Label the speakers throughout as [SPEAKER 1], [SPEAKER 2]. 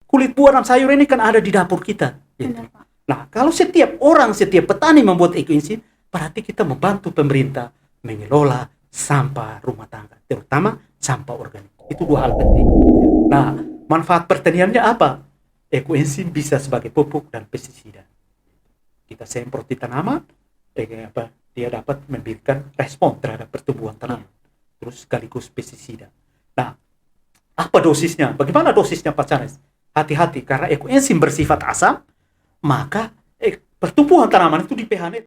[SPEAKER 1] kulit buah dan sayur ini kan ada di dapur kita. Gitu.
[SPEAKER 2] Benar, Pak.
[SPEAKER 1] Nah, kalau setiap petani membuat ekoenzim, berarti kita membantu pemerintah mengelola sampah rumah tangga, terutama sampah organik. Itu dua hal penting. Nah, manfaat pertaniannya apa? Ekoenzim bisa sebagai pupuk dan pestisida. Kita semprot di tanaman, dia dapat memberikan respon terhadap pertumbuhan tanaman. Terus sekaligus pestisida. Nah, apa dosisnya? Bagaimana dosisnya Pak Charles? Hati-hati, karena ekoenzim bersifat asam, maka pertumbuhan tanaman itu di pH net.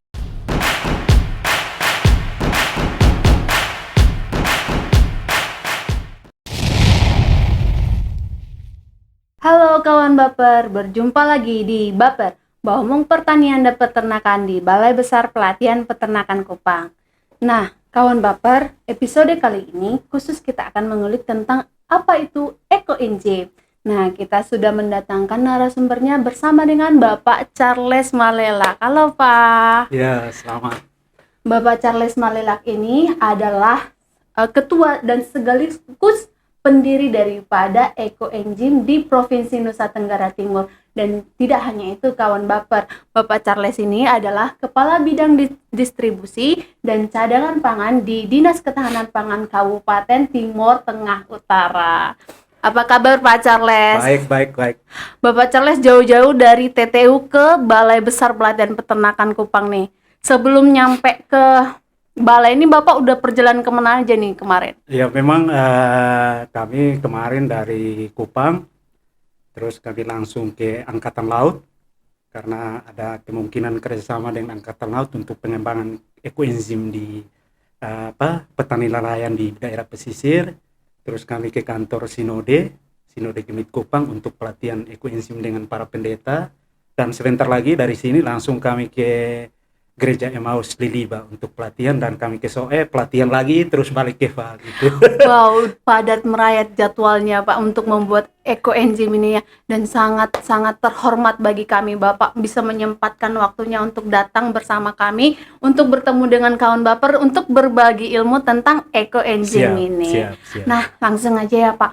[SPEAKER 2] Halo kawan Baper, berjumpa lagi di Baper, Bahomong Pertanian dan Peternakan di Balai Besar Pelatihan Peternakan Kupang. Nah, kawan Baper, episode kali ini khusus kita akan mengulik tentang apa itu ekoenzim. Nah, kita sudah mendatangkan narasumbernya bersama dengan Bapak Charles Malelak. Halo Pak.
[SPEAKER 1] Ya, selamat.
[SPEAKER 2] Bapak Charles Malelak ini adalah ketua dan sekaligus pendiri daripada ekoenzim di Provinsi Nusa Tenggara Timur. Dan tidak hanya itu kawan Baper, Bapak Charles ini adalah Kepala Bidang Distribusi dan Cadangan Pangan di Dinas Ketahanan Pangan Kabupaten Timur Tengah Utara. Apa kabar Pak Charles?
[SPEAKER 1] Baik.
[SPEAKER 2] Bapak Charles jauh-jauh dari TTU ke Balai Besar Pelatihan Peternakan Kupang nih. Sebelum nyampe ke balai ini Bapak udah perjalanan kemana aja nih kemarin?
[SPEAKER 1] Ya, memang kami kemarin dari Kupang, terus kami langsung ke Angkatan Laut, karena ada kemungkinan kerjasama dengan Angkatan Laut untuk pengembangan ekoenzim di petani nelayan di daerah pesisir. Terus kami ke kantor Sinode Gemit Kupang untuk pelatihan ekoenzim dengan para pendeta. Dan sebentar lagi dari sini langsung kami ke Gereja Emmaus Liliba untuk pelatihan, dan kami ke Soe pelatihan lagi, terus balik ke Val gitu.
[SPEAKER 2] Wow, padat merayat jadwalnya Pak untuk membuat ekoenzim ini ya. Dan sangat terhormat bagi kami Bapak bisa menyempatkan waktunya untuk datang bersama kami untuk bertemu dengan kawan Baper untuk berbagi ilmu tentang ekoenzim ini.
[SPEAKER 1] Siap.
[SPEAKER 2] Nah, langsung aja ya Pak.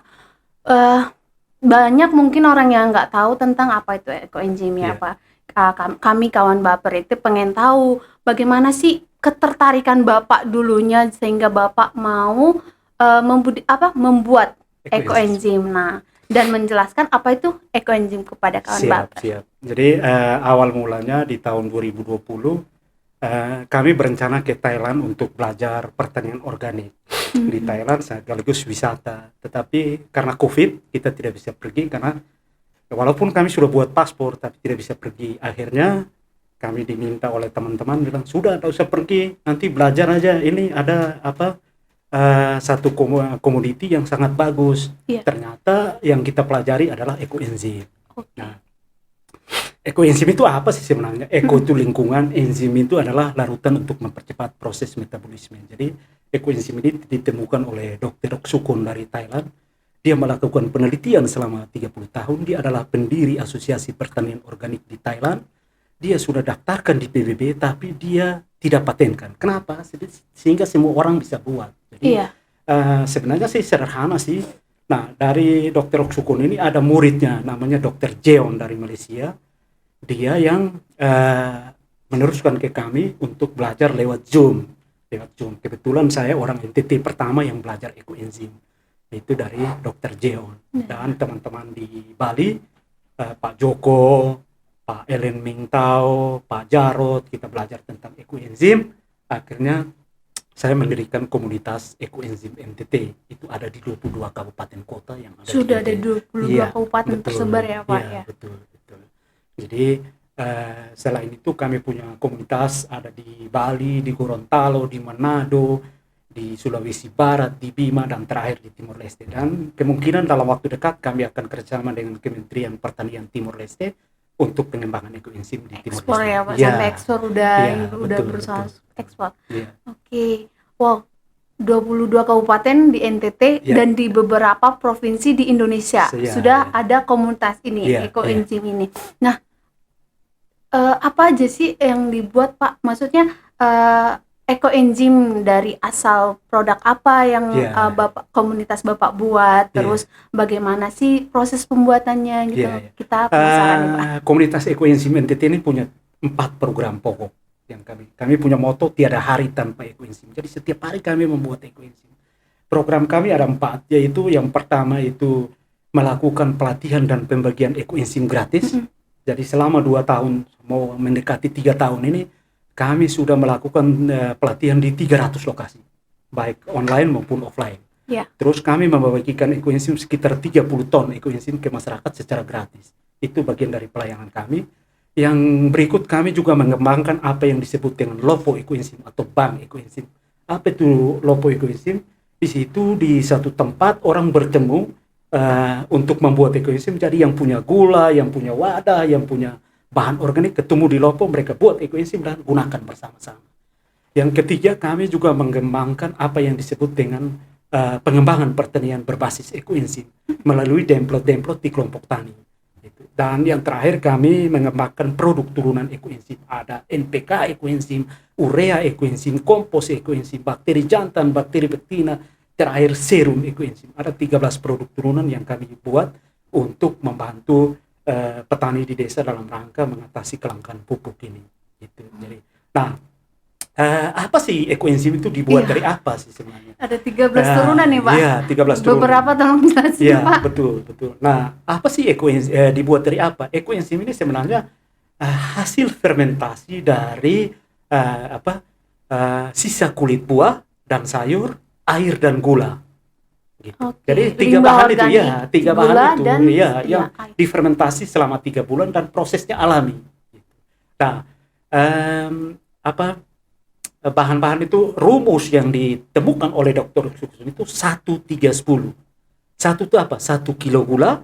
[SPEAKER 2] Banyak mungkin orang yang nggak tahu tentang apa itu ekoenzim ya Pak. Kami kawan Baper itu pengen tahu bagaimana sih ketertarikan Bapak dulunya sehingga Bapak mau membuat ekoenzim. Nah, dan menjelaskan apa itu ekoenzim kepada kawan Baper.
[SPEAKER 1] Siap. Jadi awal mulanya di tahun 2020 kami berencana ke Thailand untuk belajar pertanian organik. Di Thailand sekaligus wisata. Tetapi karena COVID kita tidak bisa pergi, karena walaupun kami sudah buat paspor tapi tidak bisa pergi. Akhirnya kami diminta oleh teman-teman bilang, sudah tidak usah pergi, nanti belajar aja. Ini ada satu komoditi yang sangat bagus. Ternyata yang kita pelajari adalah ekoenzim. Nah, ekoenzim itu apa sih sebenarnya? Eko itu lingkungan, enzim itu adalah larutan untuk mempercepat proses metabolisme. Jadi ekoenzim ini ditemukan oleh Dr. Sukun dari Thailand. Dia melakukan penelitian selama 30 tahun. Dia adalah pendiri Asosiasi Pertanian Organik di Thailand. Dia sudah daftarkan di PBB, tapi dia tidak patenkan. Kenapa? Sehingga semua orang bisa buat. Jadi sebenarnya sih sederhana sih. Nah, dari Dr. Sukun ini ada muridnya, namanya Dr. Jeon dari Malaysia. Dia yang meneruskan ke kami untuk belajar lewat Zoom. Kebetulan saya orang NTT pertama yang belajar ekoenzim. Itu dari Dr. Jeon. Dan teman-teman di Bali, Pak Joko, Pak Ellen Mingtao, Pak Jarod, kita belajar tentang ekoenzim. Akhirnya saya mendirikan komunitas ekoenzim NTT. Itu ada di 22 kabupaten kota yang ada.
[SPEAKER 2] Sudah ada 22 kabupaten tersebar ya Pak ya.
[SPEAKER 1] Betul. Jadi selain itu kami punya komunitas ada di Bali, di Gorontalo, di Manado, di Sulawesi Barat, di Bima, dan terakhir di Timor Leste. Dan kemungkinan dalam waktu dekat kami akan kerjasama dengan Kementerian Pertanian Timor Leste untuk pengembangan ekoenzim di Timor Leste.
[SPEAKER 2] Ekspor ya Pak, sampai ekspor udah berusaha ekspor. Oke. Wow, 22 kabupaten di NTT dan di beberapa provinsi di Indonesia sudah ada komunitas ini, ekoenzim ini. Nah, apa aja sih yang dibuat Pak? Maksudnya ekoenzim dari asal produk apa yang
[SPEAKER 1] Iya.
[SPEAKER 2] komunitas Bapak buat, terus bagaimana sih proses pembuatannya gitu.
[SPEAKER 1] Iya, iya.
[SPEAKER 2] Kita penasaran nih Pak.
[SPEAKER 1] Komunitas ekoenzim NTT ini punya 4 program pokok yang kami punya moto tiada hari tanpa ekoenzim. Jadi setiap hari kami membuat ekoenzim. Program kami ada 4, yaitu yang pertama itu melakukan pelatihan dan pembagian ekoenzim gratis. Jadi selama 2 tahun, mau mendekati 3 tahun ini, kami sudah melakukan pelatihan di 300 lokasi, baik online maupun offline.
[SPEAKER 2] Ya.
[SPEAKER 1] Terus kami membagikan ekoenzim sekitar 30 ton ekoenzim ke masyarakat secara gratis. Itu bagian dari pelayanan kami. Yang berikut kami juga mengembangkan apa yang disebut dengan lopo ekoenzim atau bank ekoenzim. Apa itu lopo ekoenzim? Di situ di satu tempat orang bertemu untuk membuat ekoenzim. Jadi yang punya gula, yang punya wadah, yang punya bahan organik ketemu di lopo, mereka buat ekoenzim dan gunakan bersama-sama. Yang ketiga, kami juga mengembangkan apa yang disebut dengan pengembangan pertanian berbasis ekoenzim melalui demplot-demplot di kelompok tani. Dan yang terakhir, kami mengembangkan produk turunan ekoenzim. Ada NPK ekoenzim, urea ekoenzim, kompos ekoenzim, bakteri jantan, bakteri betina, terakhir serum ekoenzim. Ada 13 produk turunan yang kami buat untuk membantu petani di desa dalam rangka mengatasi kelangkaan pupuk ini. Gitu. Jadi, nah, apa sih ekoenzim itu dibuat dari apa sih sebenarnya?
[SPEAKER 2] Ada 13 turunan nih Pak.
[SPEAKER 1] Iya, 13 turunan.
[SPEAKER 2] Beberapa tolong jelasin
[SPEAKER 1] Iya,
[SPEAKER 2] Pak.
[SPEAKER 1] betul. Nah, apa sih ekoenzim? Dibuat dari apa? Ekoenzim ini sebenarnya hasil fermentasi dari sisa kulit buah dan sayur, air dan gula. Gitu.
[SPEAKER 2] Oke.
[SPEAKER 1] Jadi 3 bahan itu ya, 3 bahan itu ya yang
[SPEAKER 2] air.
[SPEAKER 1] difermentasi selama 3 bulan dan prosesnya alami. Gitu. Nah, bahan-bahan itu rumus yang ditemukan oleh Dr. Suksun itu 1-3-10. 1 itu apa? 1 kilo gula,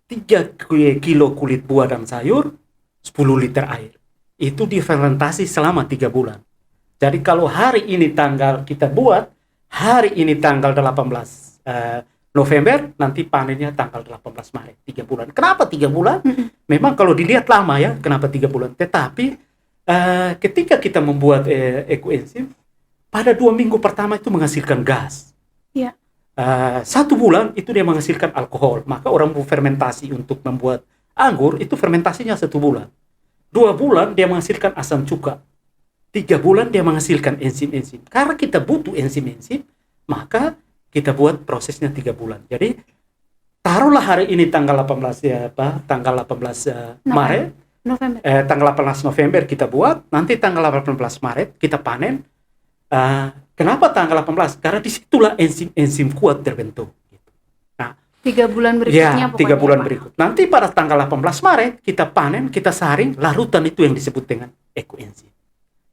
[SPEAKER 1] 3 kilo kulit buah dan sayur, 10 liter air. Itu difermentasi selama 3 bulan. Jadi kalau hari ini kita buat, hari ini tanggal 18 November, nanti panennya tanggal 18 Maret, 3 bulan. Kenapa 3 bulan? Memang kalau dilihat lama ya, kenapa 3 bulan? Tetapi ketika kita membuat ekoenzim, pada 2 minggu pertama itu menghasilkan gas.
[SPEAKER 2] Iya.
[SPEAKER 1] 1 bulan itu dia menghasilkan alkohol. Maka orang fermentasi untuk membuat anggur itu fermentasinya 1 bulan. 2 bulan dia menghasilkan asam cuka. 3 bulan dia menghasilkan enzim-enzim. Karena kita butuh enzim-enzim, maka kita buat prosesnya 3 bulan. Jadi taruhlah hari ini tanggal 18 tanggal 18 Maret.
[SPEAKER 2] November.
[SPEAKER 1] Tanggal 18 November kita buat, nanti tanggal 18 Maret kita panen. Kenapa tanggal 18? Karena disitulah enzim kuat terbentuk. Nah,
[SPEAKER 2] 3 bulan berikutnya
[SPEAKER 1] ya, 3 bulan berikut. Nanti pada tanggal 18 Maret kita panen, kita saring, larutan itu yang disebut dengan ekoenzim.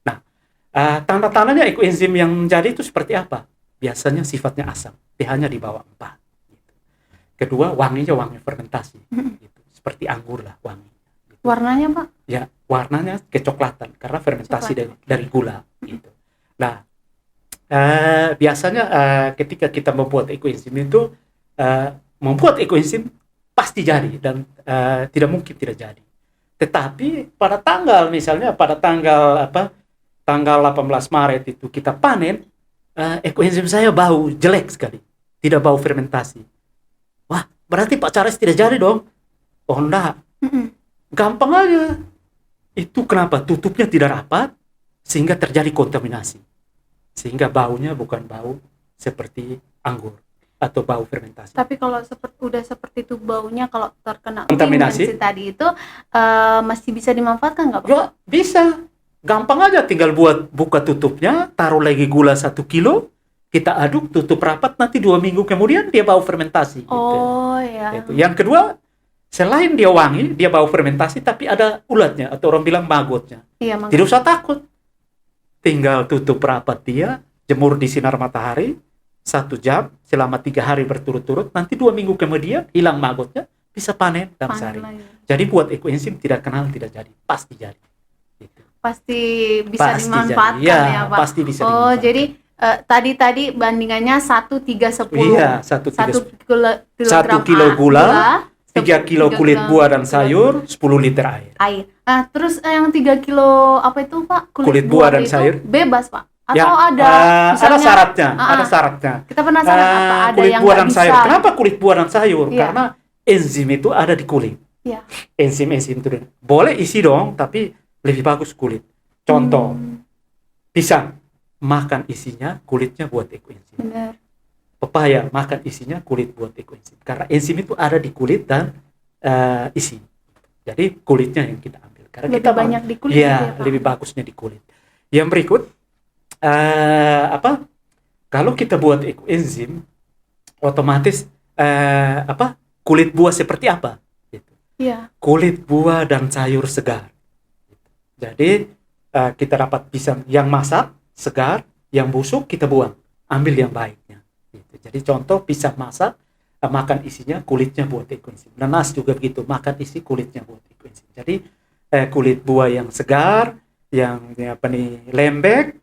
[SPEAKER 1] Nah, tanda-tandanya ekoenzim yang menjadi itu seperti apa? Biasanya sifatnya asam, pH-nya di bawah 4. Gitu. Kedua, wanginya wangi fermentasi. Gitu. Seperti anggur lah wangi. Gitu.
[SPEAKER 2] Warnanya Pak?
[SPEAKER 1] Ya, warnanya kecoklatan karena fermentasi dari gula. Gitu. Nah, biasanya ketika kita membuat ekoenzim itu, membuat ekoenzim pasti jadi dan tidak mungkin tidak jadi. Tetapi pada tanggal misalnya pada tanggal 18 Maret itu kita panen, ekoenzim saya bau jelek sekali, tidak bau fermentasi. Wah, berarti Pak Charles tidak jadi dong. Oh enggak, gampang aja. Itu kenapa? Tutupnya tidak rapat sehingga terjadi kontaminasi, sehingga baunya bukan bau seperti anggur atau bau fermentasi.
[SPEAKER 2] Tapi kalau udah seperti itu baunya, kalau terkena
[SPEAKER 1] kontaminasi
[SPEAKER 2] tadi itu masih bisa dimanfaatkan nggak Pak?
[SPEAKER 1] Ya bisa. Gampang aja, tinggal buka tutupnya, taruh lagi gula 1 kilo, kita aduk, tutup rapat, nanti 2 minggu kemudian dia bau fermentasi.
[SPEAKER 2] Oh
[SPEAKER 1] gitu.
[SPEAKER 2] ya.
[SPEAKER 1] Gitu. Yang kedua, selain dia wangi, dia bau fermentasi, tapi ada ulatnya atau orang bilang magotnya.
[SPEAKER 2] Iya,
[SPEAKER 1] tidak usah takut, tinggal tutup rapat dia, jemur di sinar matahari 1 jam selama 3 hari berturut-turut, nanti 2 minggu kemudian hilang magotnya, bisa panen dan saring. Jadi buat ekoenzim tidak kenal tidak jadi, pasti jadi. Gitu.
[SPEAKER 2] Pasti bisa dimanfaatkan ya Pak.
[SPEAKER 1] Pasti bisa dimanfaatkan.
[SPEAKER 2] Jadi tadi bandingannya 1-3-10.
[SPEAKER 1] Iya,
[SPEAKER 2] 1
[SPEAKER 1] kilo gula, 3 kilo kulit buah dan sayur, 10 liter air.
[SPEAKER 2] Nah, terus yang 3 kilo apa itu Pak?
[SPEAKER 1] Kulit buah dan sayur
[SPEAKER 2] bebas Pak? Atau
[SPEAKER 1] Ya,
[SPEAKER 2] ada
[SPEAKER 1] ada
[SPEAKER 2] misalnya
[SPEAKER 1] syaratnya,
[SPEAKER 2] ah,
[SPEAKER 1] ada
[SPEAKER 2] ah,
[SPEAKER 1] syaratnya.
[SPEAKER 2] kita penasaran apa ada
[SPEAKER 1] Kulit
[SPEAKER 2] yang
[SPEAKER 1] buah
[SPEAKER 2] nggak
[SPEAKER 1] dan
[SPEAKER 2] bisa?
[SPEAKER 1] sayur. Kenapa kulit buah dan sayur?
[SPEAKER 2] Iya.
[SPEAKER 1] Karena enzim itu ada di kulit.
[SPEAKER 2] Iya.
[SPEAKER 1] Enzim-enzim itu boleh isi dong, tapi lebih bagus kulit. Contoh, pisang, makan isinya, kulitnya buat ekoenzim.
[SPEAKER 2] Benar.
[SPEAKER 1] Pepaya, makan isinya, kulit buat ekoenzim. Karena enzim itu ada di kulit dan isi. Jadi kulitnya yang kita ambil. Karena
[SPEAKER 2] Lebih
[SPEAKER 1] kita
[SPEAKER 2] banyak di kulit
[SPEAKER 1] ya,
[SPEAKER 2] gitu ya, Pak?
[SPEAKER 1] lebih bagusnya di kulit. Yang berikut, kalau kita buat ekoenzim, otomatis kulit buah seperti apa? Gitu.
[SPEAKER 2] Iya.
[SPEAKER 1] Kulit buah dan sayur segar. Jadi kita dapat pisang yang masak segar, yang busuk kita buang, ambil yang baiknya. Gitu. Jadi contoh pisang masak, makan isinya, kulitnya buat ekoenzim. Nanas juga begitu, makan isi kulitnya buat ekoenzim. Jadi kulit buah yang segar, yang lembek,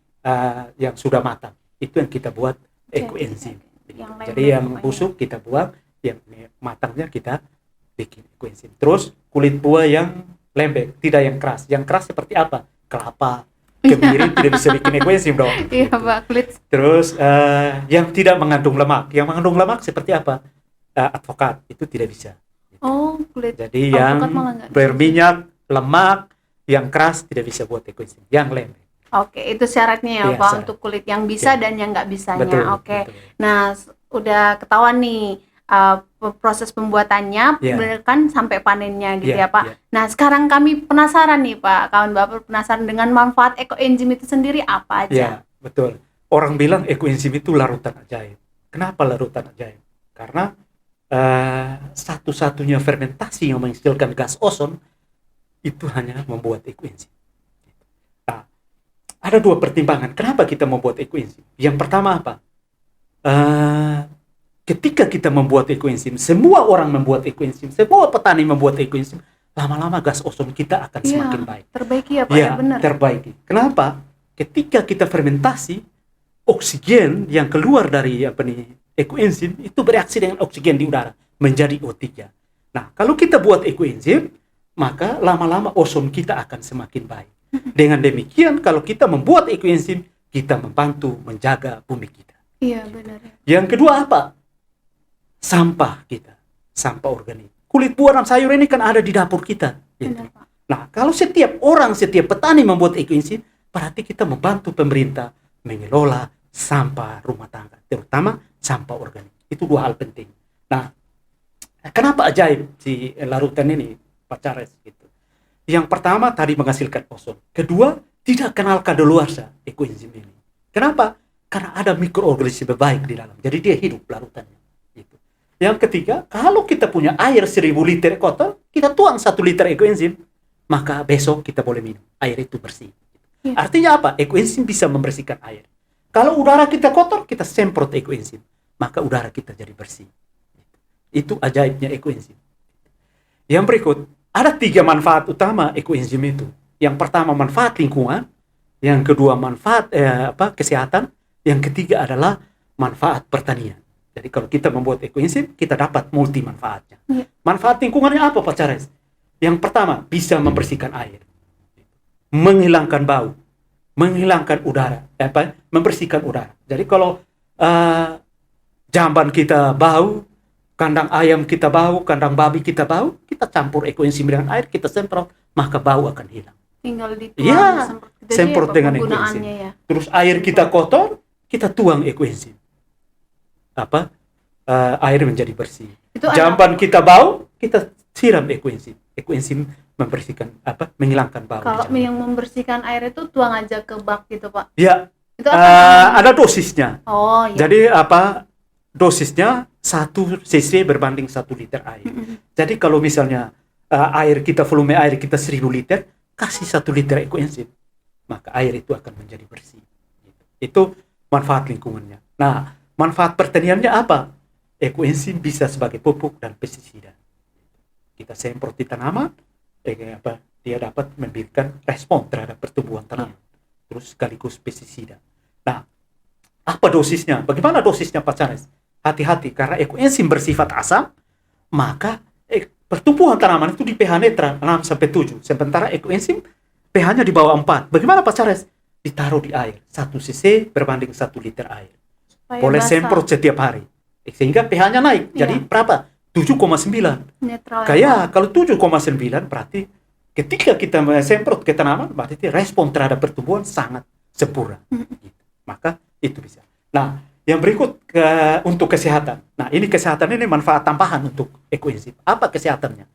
[SPEAKER 1] yang sudah matang, itu yang kita buat ekoenzim. Jadi yang busuk kita buang, yang matangnya kita bikin ekoenzim. Terus kulit buah yang lembek, tidak yang keras. Yang keras seperti apa? Kelapa, kemiri tidak bisa bikin ekoenzim dong.
[SPEAKER 2] Iya,
[SPEAKER 1] gitu.
[SPEAKER 2] Pak, kulit.
[SPEAKER 1] Terus yang tidak mengandung lemak. Yang mengandung lemak seperti apa? Advokat, itu tidak bisa.
[SPEAKER 2] Oh, kulit.
[SPEAKER 1] Jadi
[SPEAKER 2] Alpukat
[SPEAKER 1] yang
[SPEAKER 2] malah nggak bisa.
[SPEAKER 1] berminyak, lemak, yang keras tidak bisa buat ekoenzim. Yang lembek.
[SPEAKER 2] Oke, itu syaratnya ya,
[SPEAKER 1] Iya,
[SPEAKER 2] Pak,
[SPEAKER 1] syarat.
[SPEAKER 2] untuk kulit yang bisa
[SPEAKER 1] Iya.
[SPEAKER 2] dan yang nggak bisanya.
[SPEAKER 1] Betul,
[SPEAKER 2] Oke.
[SPEAKER 1] betul.
[SPEAKER 2] Nah, udah ketahuan nih proses pembuatannya,
[SPEAKER 1] Iya.
[SPEAKER 2] bener kan sampai panennya gitu
[SPEAKER 1] Iya,
[SPEAKER 2] ya, Pak.
[SPEAKER 1] iya.
[SPEAKER 2] Nah, sekarang kami penasaran nih, Pak. Kawan Bapak penasaran dengan manfaat ekoenzim itu sendiri apa aja?
[SPEAKER 1] Ya, betul. Orang bilang ekoenzim itu larutan ajaib. Kenapa larutan ajaib? Karena satu-satunya fermentasi yang menghasilkan gas ozon itu hanya membuat ekoenzim. Nah, ada dua pertimbangan. Kenapa kita membuat ekoenzim? Yang pertama apa? Ketika kita membuat ekoenzim, semua orang membuat ekoenzim, semua petani membuat ekoenzim, lama-lama gas ozon kita akan
[SPEAKER 2] Iya,
[SPEAKER 1] semakin baik.
[SPEAKER 2] terbaiki ya, Pak,
[SPEAKER 1] Ya,
[SPEAKER 2] ya, benar.
[SPEAKER 1] terbaiki. Kenapa? Ketika kita fermentasi, oksigen yang keluar dari ekoenzim itu bereaksi dengan oksigen di udara menjadi O3. Nah, kalau kita buat ekoenzim, maka lama-lama ozon kita akan semakin baik. Dengan demikian, kalau kita membuat ekoenzim, kita membantu menjaga bumi kita.
[SPEAKER 2] Iya, benar.
[SPEAKER 1] Yang kedua apa? Sampah kita, sampah organik. Kulit buah dan sayur ini kan ada di dapur kita. Gitu.
[SPEAKER 2] Benar, Pak.
[SPEAKER 1] Nah, kalau setiap petani membuat ekoenzim, berarti kita membantu pemerintah mengelola sampah rumah tangga, terutama sampah organik. Itu dua hal penting. Nah, kenapa ajaib si larutan ini, Pak Charles? Gitu. Yang pertama tadi menghasilkan ozon. Kedua, tidak kenal kadaluarsa ekoenzim ini. Kenapa? Karena ada mikroorganisme baik di dalam. Jadi dia hidup larutannya. Gitu. Yang ketiga, kalau kita punya air 1000 liter kotor, kita tuang 1 liter ekoenzim, maka besok kita boleh minum. Air itu bersih.
[SPEAKER 2] Ya.
[SPEAKER 1] Artinya apa? Ekoenzim bisa membersihkan air. Kalau udara kita kotor, kita semprot ekoenzim, maka udara kita jadi bersih. Itu ajaibnya ekoenzim. Yang berikut, ada 3 manfaat utama ekoenzim itu. Yang pertama manfaat lingkungan, yang kedua manfaat kesehatan, yang ketiga adalah manfaat pertanian. Jadi kalau kita membuat ekoenzim, kita dapat multi manfaatnya.
[SPEAKER 2] Ya.
[SPEAKER 1] Manfaat lingkungannya apa, Pak Charles? Yang pertama, bisa membersihkan air, menghilangkan bau, menghilangkan udara, membersihkan udara. Jadi kalau jamban kita bau, kandang ayam kita bau, kandang babi kita bau, kita campur ekoenzim dengan air, kita semprot, maka bau akan hilang.
[SPEAKER 2] Tinggal dituang,
[SPEAKER 1] Iya, semprot
[SPEAKER 2] ya,
[SPEAKER 1] dengan
[SPEAKER 2] penggunaannya
[SPEAKER 1] ekoenzim.
[SPEAKER 2] ya.
[SPEAKER 1] Terus air kita kotor, kita tuang ekoenzim. Air menjadi bersih.
[SPEAKER 2] Itu
[SPEAKER 1] Jamban kita bau, kita siram ekoenzim. Ekoenzim membersihkan menghilangkan bau.
[SPEAKER 2] kalau yang membersihkan air itu tuang aja ke bak gitu, Pak.
[SPEAKER 1] Ya,
[SPEAKER 2] Itu apa?
[SPEAKER 1] ada dosisnya.
[SPEAKER 2] Oh, iya.
[SPEAKER 1] Jadi dosisnya 1 cc berbanding 1 liter air. Jadi kalau misalnya volume air kita 1000 liter, kasih 1 liter ekoenzim, maka air itu akan menjadi bersih. Itu manfaat lingkungannya. Nah, manfaat pertaniannya apa? Ekoenzim bisa sebagai pupuk dan pestisida. Kita semprot di tanaman, dia dapat memberikan respon terhadap pertumbuhan tanaman. Terus sekaligus pestisida. Nah, apa dosisnya? Bagaimana dosisnya, Pak Charles? Hati-hati, karena ekoenzim bersifat asam, maka pertumbuhan tanaman itu di pH netral 6-7. Sementara ekoenzim pH-nya di bawah 4. Bagaimana, Pak Charles? ditaruh di air. 1 cc berbanding 1 liter air.
[SPEAKER 2] Supaya
[SPEAKER 1] Boleh
[SPEAKER 2] basah.
[SPEAKER 1] semprot setiap hari. Sehingga pH-nya naik. Jadi
[SPEAKER 2] Iya.
[SPEAKER 1] berapa? 7,9.
[SPEAKER 2] Netral.
[SPEAKER 1] Kayak kalau 7,9 berarti ketika kita semprot ke tanaman, berarti respon terhadap pertumbuhan sangat sempurna. Gitu. Maka itu bisa. Nah, yang berikut untuk kesehatan. Nah, ini kesehatan ini manfaat tambahan untuk ekoenzim. Apa kesehatannya?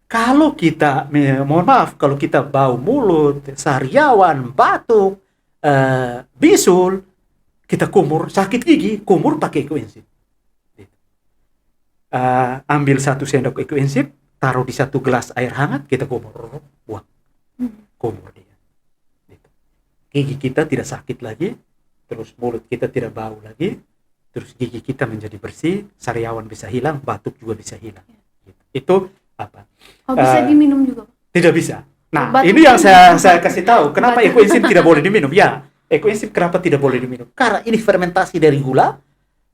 [SPEAKER 1] Kalau kita, mohon maaf, kalau kita bau mulut, sariawan, batuk, bisul, kita kumur, sakit gigi, kumur pakai ekoenzim. Ambil 1 sendok ekoenzim, taruh di 1 gelas air hangat, kita kumur, buang, kumur dia. Gitu. Gigi kita tidak sakit lagi, terus mulut kita tidak bau lagi, terus gigi kita menjadi bersih, sariawan bisa hilang, batuk juga bisa hilang. Gitu. Itu apa?
[SPEAKER 2] Oh, bisa diminum juga?
[SPEAKER 1] Tidak bisa. Nah,
[SPEAKER 2] Batuk
[SPEAKER 1] ini yang
[SPEAKER 2] kan
[SPEAKER 1] saya kasih tahu. Kenapa ekoenzim tidak boleh diminum? Ya, ekoenzim kenapa tidak boleh diminum? Karena ini fermentasi dari gula,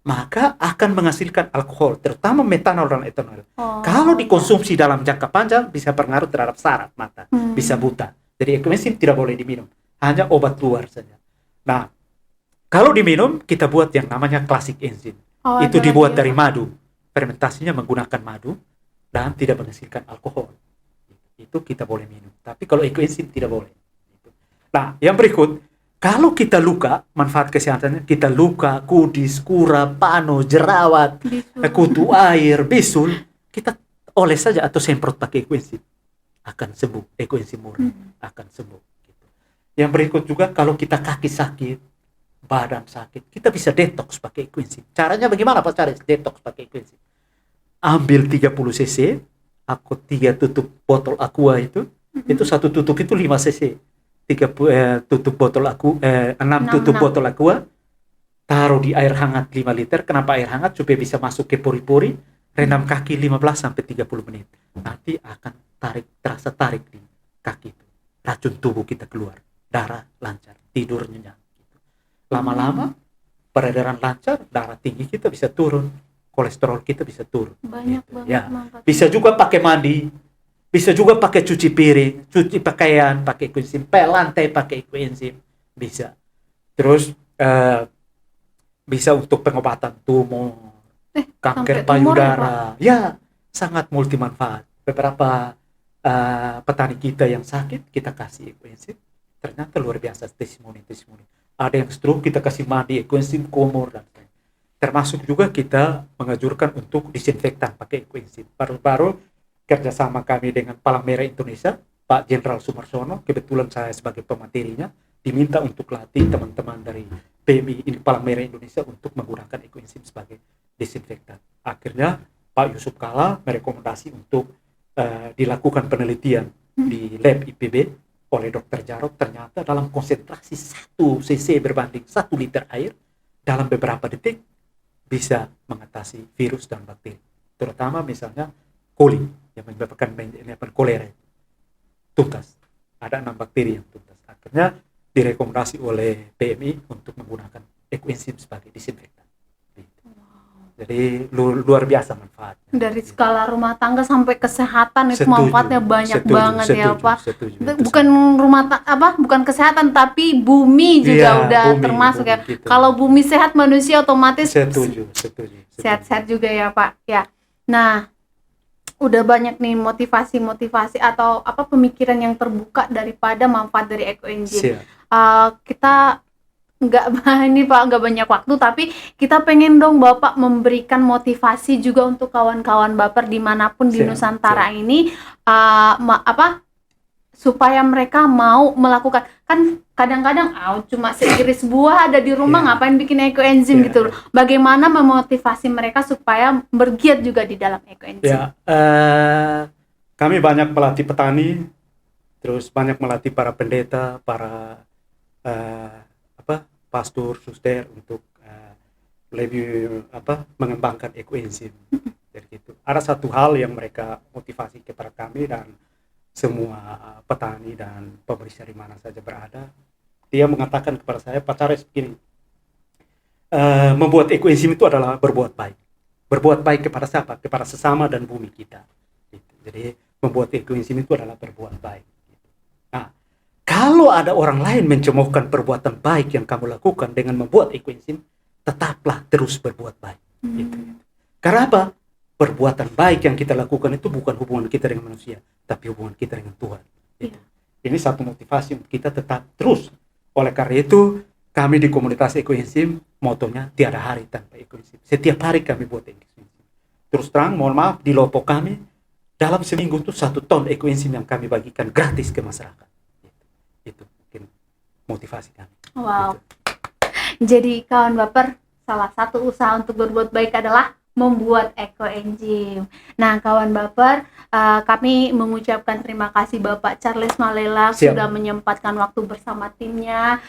[SPEAKER 1] maka akan menghasilkan alkohol, terutama metanol dan etanol.
[SPEAKER 2] Oh,
[SPEAKER 1] Kalau dikonsumsi dalam jangka panjang, bisa berpengaruh terhadap saraf mata, bisa buta. Jadi ekoenzim tidak boleh diminum, hanya obat luar saja. Nah, kalau diminum, kita buat yang namanya klasik enzim.
[SPEAKER 2] Oh,
[SPEAKER 1] Itu
[SPEAKER 2] ada
[SPEAKER 1] dibuat
[SPEAKER 2] lagi ya,
[SPEAKER 1] dari
[SPEAKER 2] Pak?
[SPEAKER 1] madu. Fermentasinya menggunakan madu dan tidak menghasilkan alkohol. Itu kita boleh minum. Tapi kalau ekoenzim tidak boleh. Nah, yang berikut, kalau kita luka, manfaat kesehatannya, kita luka, kudis, kura, pano, jerawat,
[SPEAKER 2] Bisul.
[SPEAKER 1] kutu air, bisul, kita oles saja atau semprot pakai ekoenzim. Akan sembuh, ekoenzim murni akan sembuh. Gitu. Yang berikut juga, kalau kita kaki sakit, badan sakit, kita bisa detox pakai ekoenzim. Caranya bagaimana Pak Charles detox pakai ekoenzim? Ambil 30 cc, aku 3 tutup botol aqua itu 1 tutup itu 5 cc. 3 tutup botol aqua, 6 tutup botol aqua, taruh di air hangat 5 liter. Kenapa air hangat? Supaya bisa masuk ke pori-pori, rendam kaki 15 sampai 30 menit. Nanti akan terasa tarik di kaki itu. Racun tubuh kita keluar, darah lancar, tidur nyenyak. Lama-lama peredaran lancar, darah tinggi kita bisa turun, kolesterol kita bisa turun.
[SPEAKER 2] Banyak
[SPEAKER 1] Gitu.
[SPEAKER 2] banget
[SPEAKER 1] Ya.
[SPEAKER 2] manfaatnya.
[SPEAKER 1] Bisa juga pakai mandi, bisa juga pakai cuci piring, cuci pakaian pakai ekoenzim, pel lantai pakai ekoenzim, bisa. Terus bisa untuk pengobatan tumor, kanker
[SPEAKER 2] sampai tumor ya,
[SPEAKER 1] payudara. Ya, sangat multi manfaat. Beberapa petani kita yang sakit kita kasih ekoenzim, ternyata luar biasa testimoni. Ada yang stroke kita kasih mandi ekoenzim, kumur dan lain. Termasuk juga kita menganjurkan untuk disinfektan pakai ekoenzim. Baru-baru kerjasama kami dengan Palang Merah Indonesia, Pak Jenderal Sumarsono, kebetulan saya sebagai pematerinya, diminta untuk latih teman-teman dari PMI ini Palang Merah Indonesia untuk menggunakan ekoenzim sebagai disinfektan. Akhirnya Pak Yusuf Kala merekomendasi untuk dilakukan penelitian di lab IPB oleh Dr. Jarot. Ternyata dalam konsentrasi 1 cc berbanding 1 liter air, dalam beberapa detik bisa mengatasi virus dan bakteri, terutama misalnya coli yang menyebabkan kolera, tuntas. Ada 6 bakteri yang tuntas. Akhirnya direkomendasi oleh PMI untuk menggunakan ekoenzim sebagai disinfektan. Jadi luar biasa manfaatnya.
[SPEAKER 2] Dari skala rumah tangga sampai kesehatan itu
[SPEAKER 1] Setuju,
[SPEAKER 2] manfaatnya banyak banget ya Pak.
[SPEAKER 1] Setuju.
[SPEAKER 2] Bukan bukan kesehatan tapi bumi juga
[SPEAKER 1] Iya,
[SPEAKER 2] udah
[SPEAKER 1] bumi,
[SPEAKER 2] termasuk
[SPEAKER 1] bumi
[SPEAKER 2] ya.
[SPEAKER 1] gitu.
[SPEAKER 2] Kalau bumi sehat manusia otomatis
[SPEAKER 1] Setuju.
[SPEAKER 2] sehat-sehat juga ya Pak. Ya. Nah, udah banyak nih motivasi atau pemikiran yang terbuka daripada manfaat dari ekoenzim.
[SPEAKER 1] Siap.
[SPEAKER 2] Kita nggak banyak waktu, tapi kita pengen dong Bapak memberikan motivasi juga untuk kawan-kawan Baper dimanapun di
[SPEAKER 1] Siap,
[SPEAKER 2] Nusantara ini, supaya mereka mau melakukan. Kan kadang-kadang cuma seiris buah ada di rumah,
[SPEAKER 1] Ya.
[SPEAKER 2] ngapain bikin ekoenzim
[SPEAKER 1] Ya.
[SPEAKER 2] gitu loh. Bagaimana memotivasi mereka supaya bergiat juga di dalam ekoenzim?
[SPEAKER 1] Ya, kami banyak melatih petani, terus banyak melatih para pendeta, para pastor, suster untuk lebih mengembangkan ekoenzim. Jadi gitu. Ada satu hal yang mereka motivasi kepada kami dan semua petani dan pemerintah di mana saja berada. Dia mengatakan kepada saya, Pak Charles, begini, membuat ekoenzim itu adalah berbuat baik. Berbuat baik kepada siapa? Kepada sesama dan bumi kita. Gitu. Jadi membuat ekoenzim itu adalah berbuat baik. Nah, kalau kalau ada orang lain mencemoohkan perbuatan baik yang kamu lakukan dengan membuat ekoenzim, tetaplah terus berbuat baik. Gitu. Karena apa? Perbuatan baik yang kita lakukan itu bukan hubungan kita dengan manusia, tapi hubungan kita dengan Tuhan. Gitu. Ini satu motivasi untuk kita tetap terus. Oleh karena itu, kami di komunitas ekoenzim, motonya tiada hari tanpa ekoenzim. Setiap hari kami buat ekoenzim. Terus terang, mohon maaf, di Lopo kami, dalam seminggu itu 1 ton ekoenzim yang kami bagikan gratis ke masyarakat. Itu mungkin motivasi kami.
[SPEAKER 2] Wow.
[SPEAKER 1] Gitu.
[SPEAKER 2] Jadi kawan baper, salah satu usaha untuk berbuat baik adalah membuat ekoenzim. Nah kawan baper, kami mengucapkan terima kasih Bapak Charles Malelak sudah menyempatkan waktu bersama timnya.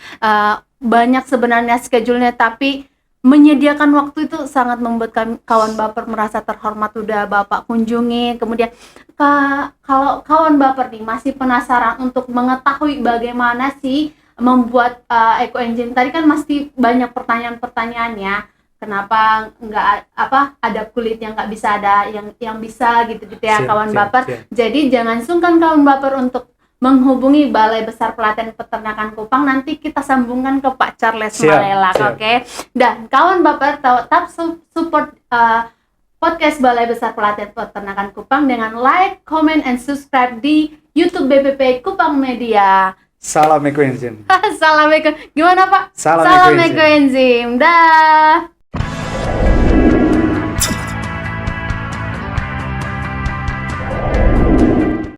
[SPEAKER 2] Banyak sebenarnya schedule-nya, tapi menyediakan waktu itu sangat membuat kawan baper merasa terhormat udah Bapak kunjungi. Kemudian kalau kawan baper nih masih penasaran untuk mengetahui bagaimana sih membuat ekoenzim, tadi kan masih banyak pertanyaan-pertanyaannya. Kenapa nggak ada kulit yang nggak bisa, ada yang bisa gitu ya kawan baper. Jadi jangan sungkan kawan baper untuk menghubungi Balai Besar Pelatihan Peternakan Kupang. Nanti kita sambungkan ke Pak Charles Malelak, oke? Dan kawan baper tetap support podcast Balai Besar Pelatihan Peternakan Kupang dengan like, comment, and subscribe di YouTube BPP Kupang Media.
[SPEAKER 1] Salam ekoenzim.
[SPEAKER 2] Salam ekoenzim. Gimana Pak?
[SPEAKER 1] Salam ekoenzim.
[SPEAKER 2] Dah.